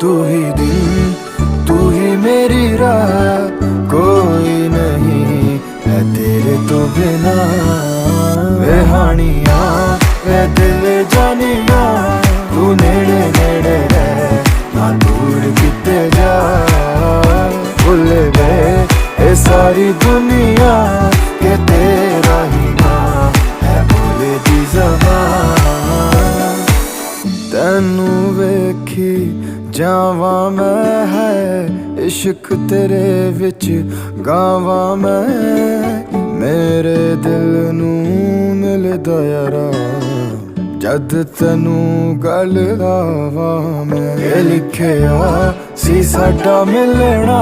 तू ही दिल, तू ही मेरी राह, कोई नहीं है तेरे तो बिना। वे हानिया वे दिल जानिया, तू नेड़े नेड़े रह ना दूर किते जा। भुल गए ये सारी दुनिया के तेरा ही ना है भोले दी ज़बान। तैनू वेखी जावा मैं है इश्क तेरे विच गावा मैं। मेरे दिल नू मिलदा यारा जद तैनू गल लावा मैं। ये लिखिया सी साडा मिलना